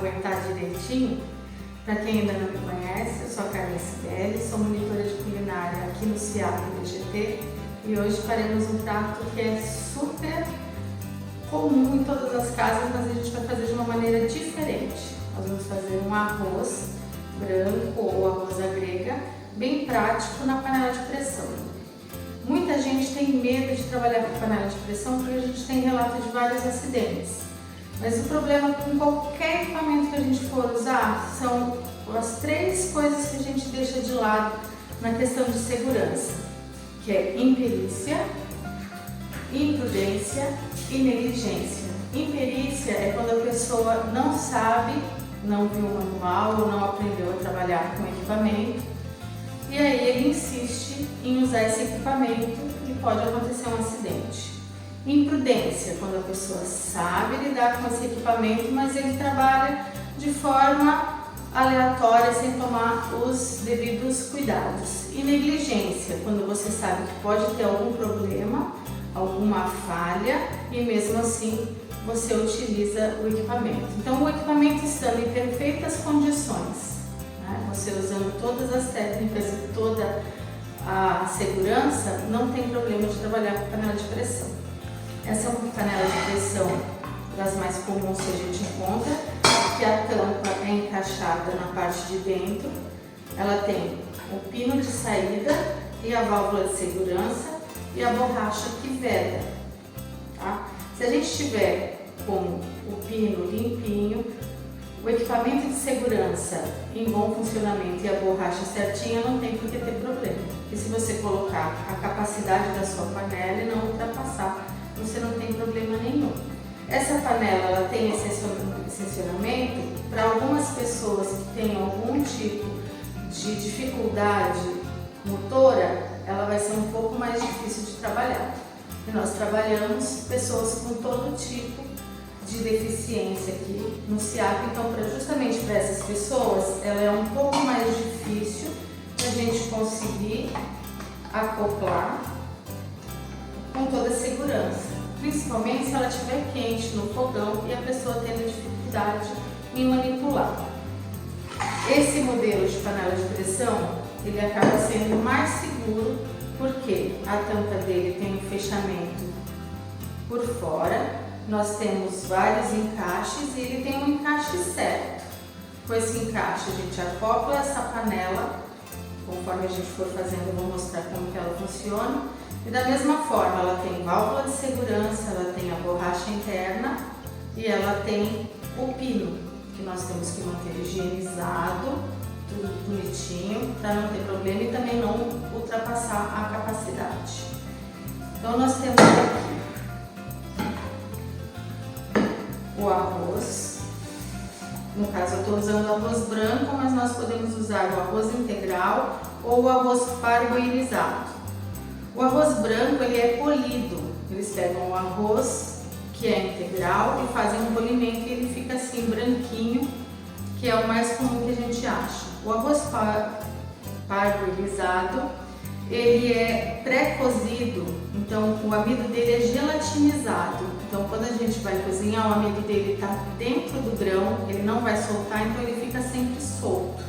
aguentar direitinho. Para quem ainda não me conhece, eu sou a Carmen Sibeli, sou monitora de culinária aqui no CIAP BGT e hoje faremos um prato que é super comum em todas as casas, mas a gente vai fazer de uma maneira diferente. Nós vamos fazer um arroz branco ou arroz à grega, bem prático na panela de pressão. Muita gente tem medo de trabalhar com panela de pressão porque a gente tem relato de vários acidentes. Mas o problema com qualquer equipamento que a gente for usar são as três coisas que a gente deixa de lado na questão de segurança, que é imperícia, imprudência e negligência. Imperícia é quando a pessoa não sabe, não viu o manual ou não aprendeu a trabalhar com o equipamento e aí ele insiste em usar esse equipamento e pode acontecer um acidente. Imprudência, quando a pessoa sabe lidar com esse equipamento, mas ele trabalha de forma aleatória, sem tomar os devidos cuidados. E negligência, quando você sabe que pode ter algum problema, alguma falha e mesmo assim você utiliza o equipamento. Então, o equipamento estando em perfeitas condições, né? Você usando todas as técnicas e toda a segurança, não tem problema de trabalhar com panela de pressão. Essa é uma panela de pressão das mais comuns que a gente encontra, que a tampa é encaixada na parte de dentro, ela tem o pino de saída e a válvula de segurança e a borracha que veda. Tá? Se a gente tiver com o pino limpinho, o equipamento de segurança em bom funcionamento e a borracha certinha, não tem por que ter problema. E se você colocar a capacidade da sua panela e não ultrapassar, você não tem problema nenhum. Essa panela ela tem excepcionamento para algumas pessoas que têm algum tipo de dificuldade motora, ela vai ser um pouco mais difícil de trabalhar. E nós trabalhamos pessoas com todo tipo de deficiência aqui no CIAP, então justamente para essas pessoas ela é um pouco mais difícil para a gente conseguir acoplar com toda a segurança, principalmente se ela estiver quente no fogão e a pessoa tendo dificuldade em manipular. Esse modelo de panela de pressão, ele acaba sendo mais seguro porque a tampa dele tem um fechamento por fora, nós temos vários encaixes e ele tem um encaixe certo. Com esse encaixe a gente acopla essa panela, conforme a gente for fazendo eu vou mostrar como que ela funciona. E da mesma forma, ela tem válvula de segurança, ela tem a borracha interna e ela tem o pino, que nós temos que manter higienizado, tudo bonitinho, para não ter problema e também não ultrapassar a capacidade. Então nós temos aqui o arroz, no caso eu estou usando o arroz branco, mas nós podemos usar o arroz integral ou o arroz parboilizado. O arroz branco ele é polido, eles pegam o arroz que é integral e fazem um polimento e ele fica assim branquinho, que é o mais comum que a gente acha. O arroz parboilizado ele é pré-cozido, então o amido dele é gelatinizado. Então quando a gente vai cozinhar, o amido dele está dentro do grão, ele não vai soltar, então ele fica sempre solto.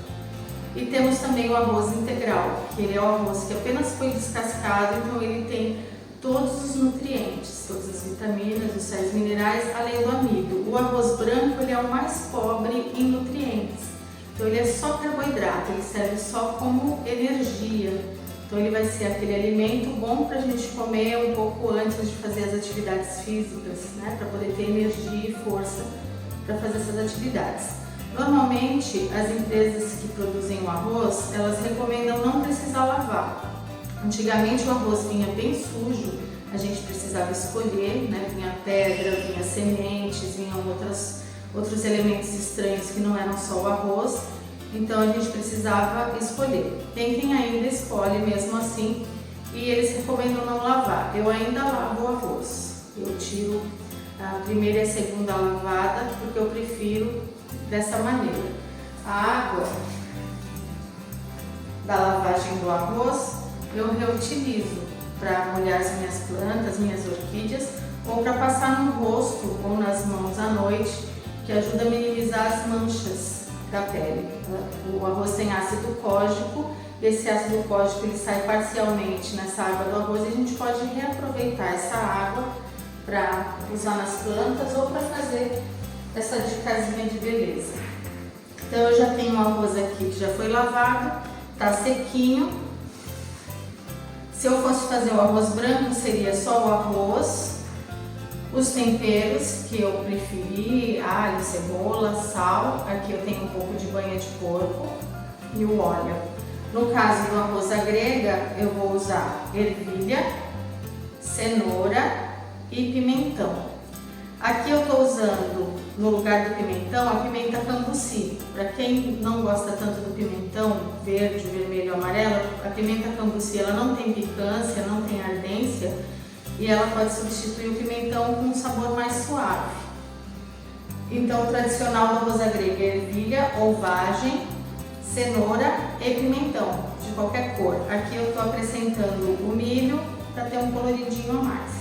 E temos também o arroz integral, que ele é o arroz que apenas foi descascado, então ele tem todos os nutrientes, todas as vitaminas, os sais minerais, além do amido. O arroz branco ele é o mais pobre em nutrientes, então ele é só carboidrato, ele serve só como energia. Então ele vai ser aquele alimento bom para a gente comer um pouco antes de fazer as atividades físicas, né? Para poder ter energia e força para fazer essas atividades. Normalmente, as empresas que produzem o arroz, elas recomendam não precisar lavar. Antigamente o arroz vinha bem sujo, a gente precisava escolher, né? Vinha pedra, vinha sementes, vinham outros elementos estranhos que não eram só o arroz, então a gente precisava escolher. Tem quem ainda escolhe mesmo assim e eles recomendam não lavar. Eu ainda lavo o arroz, eu tiro a primeira e a segunda lavada porque eu prefiro dessa maneira. A água da lavagem do arroz eu reutilizo para molhar as minhas plantas, minhas orquídeas, ou para passar no rosto ou nas mãos à noite que ajuda a minimizar as manchas da pele. O arroz tem ácido cógico, esse ácido cógico ele sai parcialmente nessa água do arroz e a gente pode reaproveitar essa água para usar nas plantas ou para fazer essa dicasinha de beleza. Então eu já tenho o arroz aqui que já foi lavado, tá sequinho. Se eu fosse fazer o arroz branco, seria só o arroz, os temperos que eu preferi, alho, cebola, sal. Aqui eu tenho um pouco de banha de porco e o óleo. No caso do arroz à grega, eu vou usar ervilha, cenoura e pimentão. Aqui eu estou usando, no lugar do pimentão, a pimenta cambuci. Para quem não gosta tanto do pimentão verde, vermelho, amarelo, a pimenta cambuci ela não tem picância, não tem ardência e ela pode substituir o pimentão com um sabor mais suave. Então o tradicional do arroz à grega é ervilha ou vagem, cenoura e pimentão, de qualquer cor. Aqui eu estou acrescentando o milho para ter um coloridinho a mais.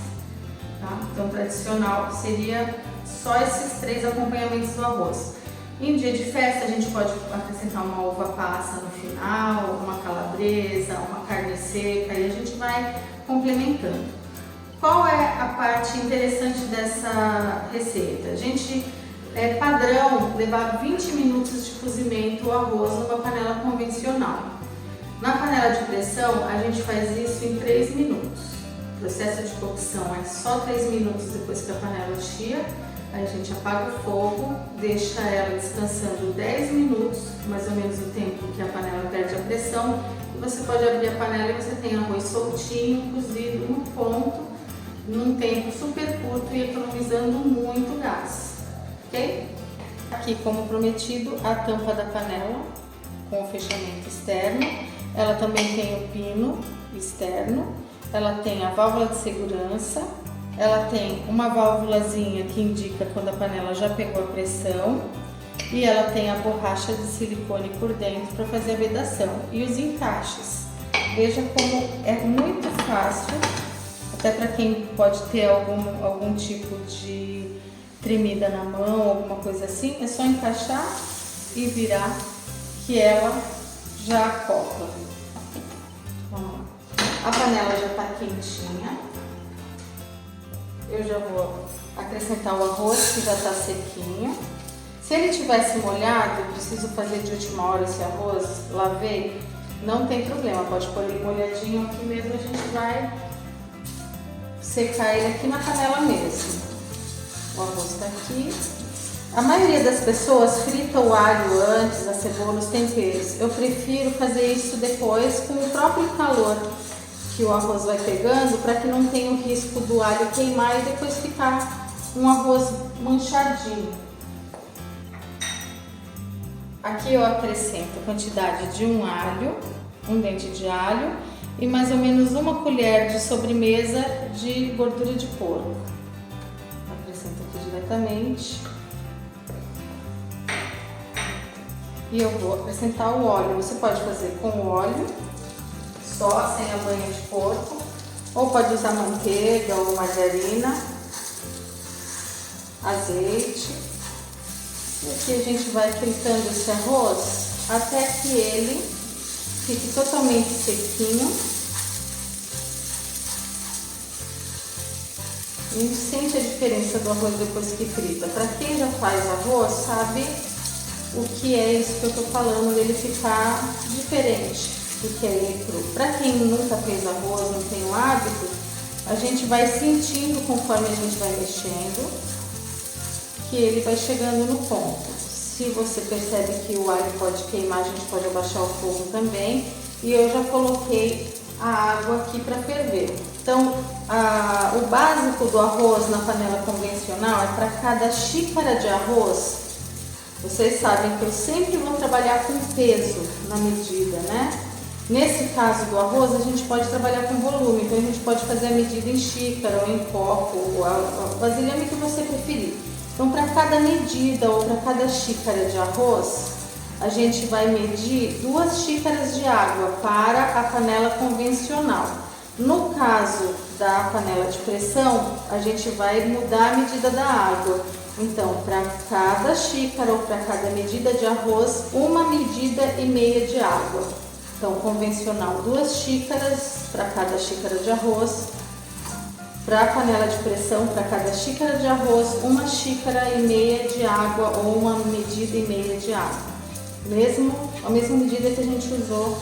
Tá? Então, tradicional seria só esses 3 acompanhamentos do arroz. Em dia de festa, a gente pode acrescentar uma uva passa no final, uma calabresa, uma carne seca e a gente vai complementando. Qual é a parte interessante dessa receita? A gente é padrão levar 20 minutos de cozimento o arroz numa panela convencional. Na panela de pressão, a gente faz isso em 3 minutos. O processo de cocção é só 3 minutos depois que a panela chia. Aí a gente apaga o fogo, deixa ela descansando 10 minutos, mais ou menos o tempo que a panela perde a pressão. E você pode abrir a panela e você tem arroz soltinho, cozido no ponto, num tempo super curto e economizando muito gás. Ok? Aqui, como prometido, a tampa da panela com o fechamento externo. Ela também tem o pino externo. Ela tem a válvula de segurança, ela tem uma válvulazinha que indica quando a panela já pegou a pressão e ela tem a borracha de silicone por dentro para fazer a vedação e os encaixes. Veja como é muito fácil, até para quem pode ter algum tipo de tremida na mão, alguma coisa assim, é só encaixar e virar que ela já acopla. Vamos lá. A panela já está quentinha. Eu já vou acrescentar o arroz que já está sequinho. Se ele tivesse molhado, eu preciso fazer de última hora esse arroz, lavei, não tem problema, pode pôr ele molhadinho aqui mesmo, a gente vai secar ele aqui na panela mesmo. O arroz está aqui. A maioria das pessoas frita o alho antes, a cebola, os temperos. Eu prefiro fazer isso depois com o próprio calor que o arroz vai pegando, para que não tenha o risco do alho queimar e depois ficar um arroz manchadinho. Aqui eu acrescento a quantidade de um alho, um dente de alho e mais ou menos uma colher de sobremesa de gordura de porco. Acrescento aqui diretamente. E eu vou acrescentar o óleo. Você pode fazer com óleo, só sem a banha de porco, ou pode usar manteiga ou margarina, azeite. E aqui a gente vai fritando esse arroz até que ele fique totalmente sequinho. A gente sente a diferença do arroz depois que frita. Para quem já faz arroz, sabe o que é isso que eu estou falando, dele ficar diferente do que é ele cru. Para quem nunca fez arroz, não tem o hábito, a gente vai sentindo conforme a gente vai mexendo que ele vai chegando no ponto. Se você percebe que o alho pode queimar, a gente pode abaixar o fogo também. E eu já coloquei a água aqui para ferver. Então, o básico do arroz na panela convencional é para cada xícara de arroz. Vocês sabem que eu sempre vou trabalhar com peso na medida, né? Nesse caso do arroz, a gente pode trabalhar com volume, então a gente pode fazer a medida em xícara ou em copo, ou a vasilhame que você preferir. Então, para cada medida ou para cada xícara de arroz, a gente vai medir 2 xícaras de água para a panela convencional. No caso da panela de pressão, a gente vai mudar a medida da água Então, para cada xícara ou para cada medida de arroz, 1,5 medidas de água. Então, convencional, 2 xícaras para cada xícara de arroz. Para a panela de pressão, para cada xícara de arroz, 1,5 xícaras de água ou 1,5 medidas de água. A mesma medida que a gente usou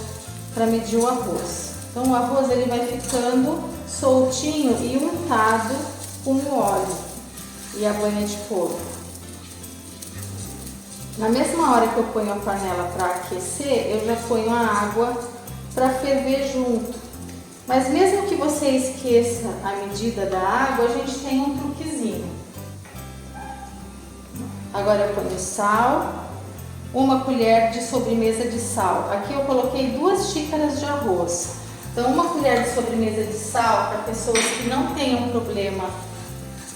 para medir o arroz. Então, o arroz ele vai ficando soltinho e untado com o óleo e a banha de porco. Na mesma hora que eu ponho a panela para aquecer, eu já ponho a água para ferver junto. Mas mesmo que você esqueça a medida da água, a gente tem um truquezinho. Agora eu ponho sal, 1 colher de sobremesa de sal. Aqui eu coloquei 2 xícaras de arroz. Então 1 colher de sobremesa de sal para pessoas que não tenham problema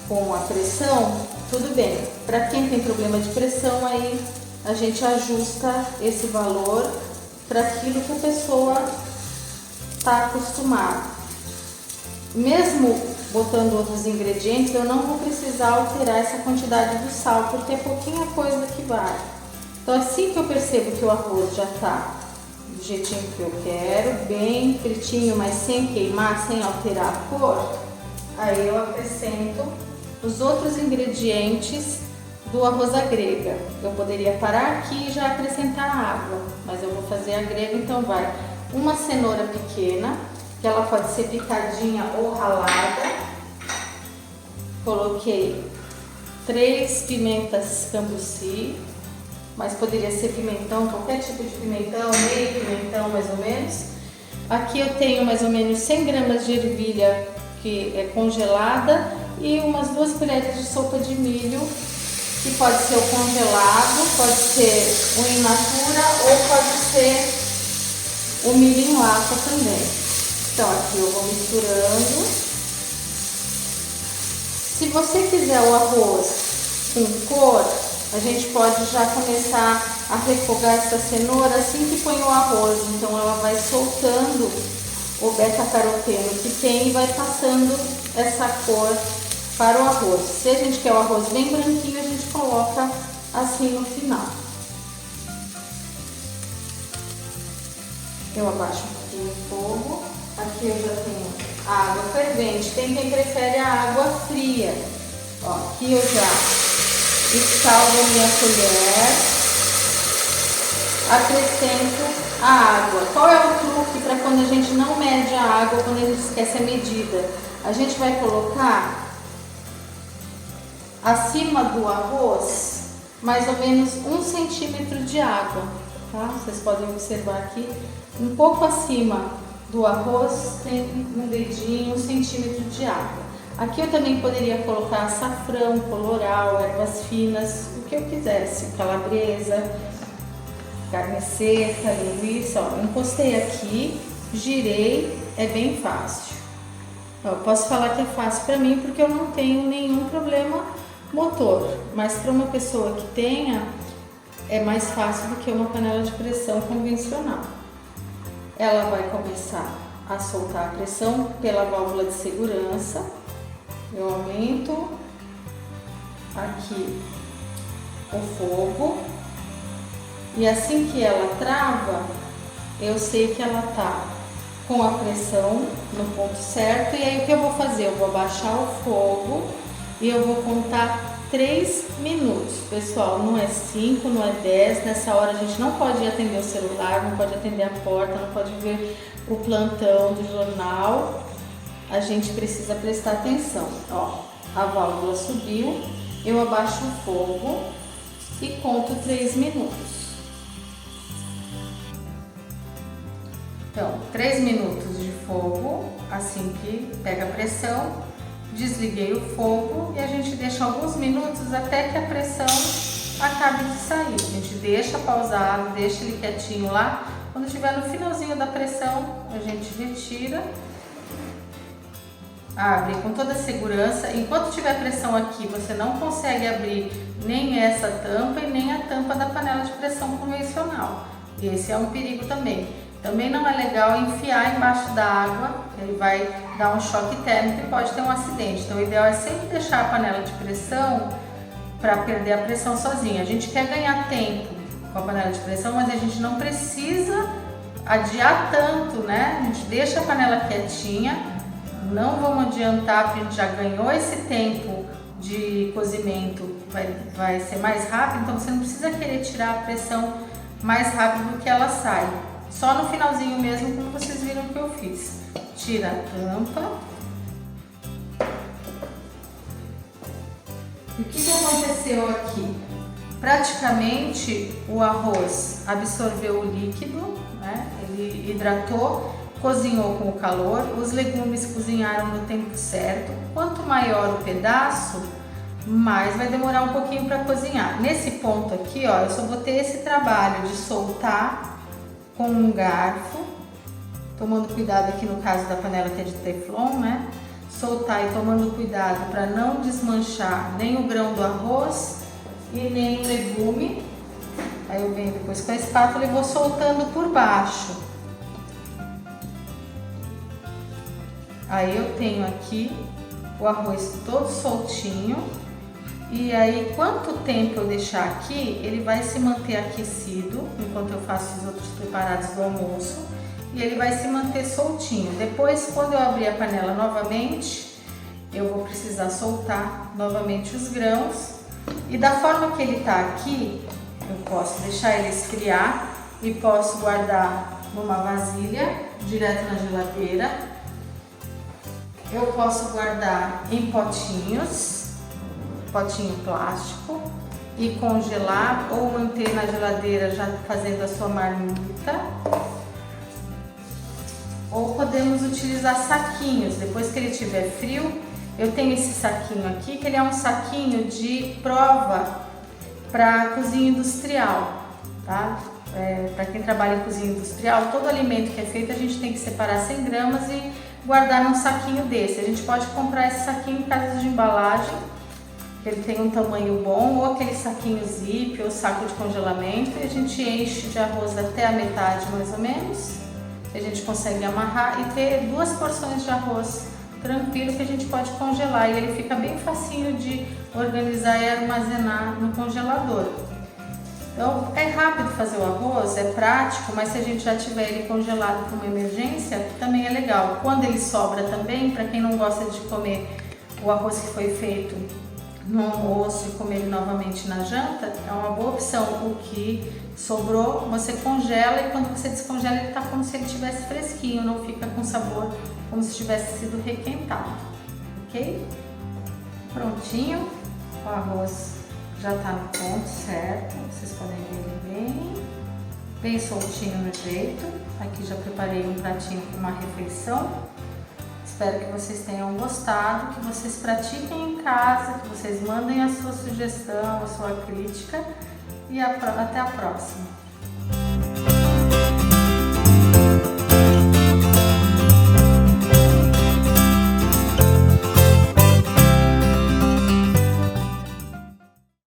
com a pressão, tudo bem. Para quem tem problema de pressão, aí a gente ajusta esse valor para aquilo que a pessoa está acostumada. Mesmo botando outros ingredientes, eu não vou precisar alterar essa quantidade do sal, porque é pouquinha coisa que vai. Então assim que eu percebo que o arroz já está do jeitinho que eu quero, bem fritinho, mas sem queimar, sem alterar a cor, aí eu acrescento os outros ingredientes do arroz à grega. Eu poderia parar aqui e já acrescentar água, mas eu vou fazer a grega, então vai 1 cenoura pequena, que ela pode ser picadinha ou ralada. Coloquei 3 pimentas cambuci, mas poderia ser pimentão, qualquer tipo de pimentão, meio pimentão mais ou menos. Aqui eu tenho mais ou menos 100 gramas de ervilha que é congelada e umas 2 colheres de sopa de milho, que pode ser o congelado, pode ser o in natura ou pode ser o milho em lata também. Então aqui eu vou misturando. Se você quiser o arroz com cor, a gente pode já começar a refogar essa cenoura assim que põe o arroz. Então ela vai soltando o beta-caroteno que tem e vai passando essa cor para o arroz. Se a gente quer o arroz bem branquinho, a gente coloca assim no final. Eu abaixo um pouquinho o fogo. Aqui eu já tenho a água fervente. Tem quem prefere a água fria. Ó, aqui eu já escaldo a minha colher. Acrescento a água. Qual é o truque para quando a gente não mede a água, quando a gente esquece a medida? A gente vai colocar acima do arroz mais ou menos 1 centímetro de água, tá? Vocês podem observar aqui, um pouco acima do arroz tem um dedinho, 1 centímetro de água. Aqui eu também poderia colocar açafrão, colorau, ervas finas, o que eu quisesse, calabresa, carne seca, linguiça. Ó, encostei aqui, girei, é bem fácil. Eu posso falar que é fácil para mim porque eu não tenho nenhum problema motor, mas para uma pessoa que tenha, é mais fácil do que uma panela de pressão convencional. Ela vai começar a soltar a pressão pela válvula de segurança. Eu aumento aqui o fogo e assim que ela trava, eu sei que ela tá com a pressão no ponto certo. E aí o que eu vou fazer? Eu vou abaixar o fogo e eu vou contar 3 minutos, pessoal, não é 5, não é 10, nessa hora a gente não pode atender o celular, não pode atender a porta, não pode ver o plantão do jornal, a gente precisa prestar atenção. Ó, a válvula subiu, eu abaixo o fogo e conto 3 minutos. Então, 3 minutos de fogo, assim que pega a pressão. Desliguei o fogo e a gente deixa alguns minutos até que a pressão acabe de sair. A gente deixa pausado, deixa ele quietinho lá. Quando estiver no finalzinho da pressão, a gente retira, abre com toda a segurança. Enquanto tiver pressão aqui, você não consegue abrir nem essa tampa e nem a tampa da panela de pressão convencional. Esse é um perigo também. Também não é legal enfiar embaixo da água, ele vai dar um choque térmico e pode ter um acidente. Então o ideal é sempre deixar a panela de pressão para perder a pressão sozinha. A gente quer ganhar tempo com a panela de pressão, mas a gente não precisa adiar tanto, né? A gente deixa a panela quietinha, não vamos adiantar porque a gente já ganhou esse tempo de cozimento, vai ser mais rápido, então você não precisa querer tirar a pressão mais rápido do que ela sai. Só no finalzinho mesmo, como vocês viram que eu fiz. Tira a tampa. E o que aconteceu aqui? Praticamente o arroz absorveu o líquido, né? Ele hidratou, cozinhou com o calor, os legumes cozinharam no tempo certo. Quanto maior o pedaço, mais vai demorar um pouquinho para cozinhar. Nesse ponto aqui, ó, eu só vou ter esse trabalho de soltar com um garfo, tomando cuidado aqui no caso da panela que é de teflon, né? Soltar e tomando cuidado para não desmanchar nem o grão do arroz e nem o legume. Aí eu venho depois com a espátula e vou soltando por baixo. Aí eu tenho aqui o arroz todo soltinho. E aí, quanto tempo eu deixar aqui, ele vai se manter aquecido enquanto eu faço os outros preparados do almoço. E ele vai se manter soltinho. Depois, quando eu abrir a panela novamente, eu vou precisar soltar novamente os grãos. E da forma que ele tá aqui, eu posso deixar ele esfriar e posso guardar numa vasilha, direto na geladeira. Eu posso guardar em potinhos, potinho plástico, e congelar ou manter na geladeira já fazendo a sua marmita. Ou podemos utilizar saquinhos, depois que ele estiver frio. Eu tenho esse saquinho aqui, que ele é um saquinho de prova para cozinha industrial, tá? Para quem trabalha em cozinha industrial, todo alimento que é feito a gente tem que separar 100 gramas e guardar num saquinho desse. A gente pode comprar esse saquinho em casas de embalagem, que ele tem um tamanho bom, ou aquele saquinho zip ou saco de congelamento, e a gente enche de arroz até a metade mais ou menos. A gente consegue amarrar e ter 2 porções de arroz tranquilo que a gente pode congelar, e ele fica bem facinho de organizar e armazenar no congelador. Então é rápido fazer o arroz, é prático, mas se a gente já tiver ele congelado para uma emergência, também é legal. Quando ele sobra também, para quem não gosta de comer o arroz que foi feito no almoço e comer ele novamente na janta, é uma boa opção. O que sobrou, você congela, e quando você descongela ele está como se ele estivesse fresquinho, não fica com sabor como se tivesse sido requentado, ok? Prontinho, o arroz já está no ponto certo, vocês podem ver bem soltinho no jeito. Aqui já preparei um pratinho para uma refeição. Espero que vocês tenham gostado, que vocês pratiquem em casa, que vocês mandem a sua sugestão, a sua crítica, e até a próxima.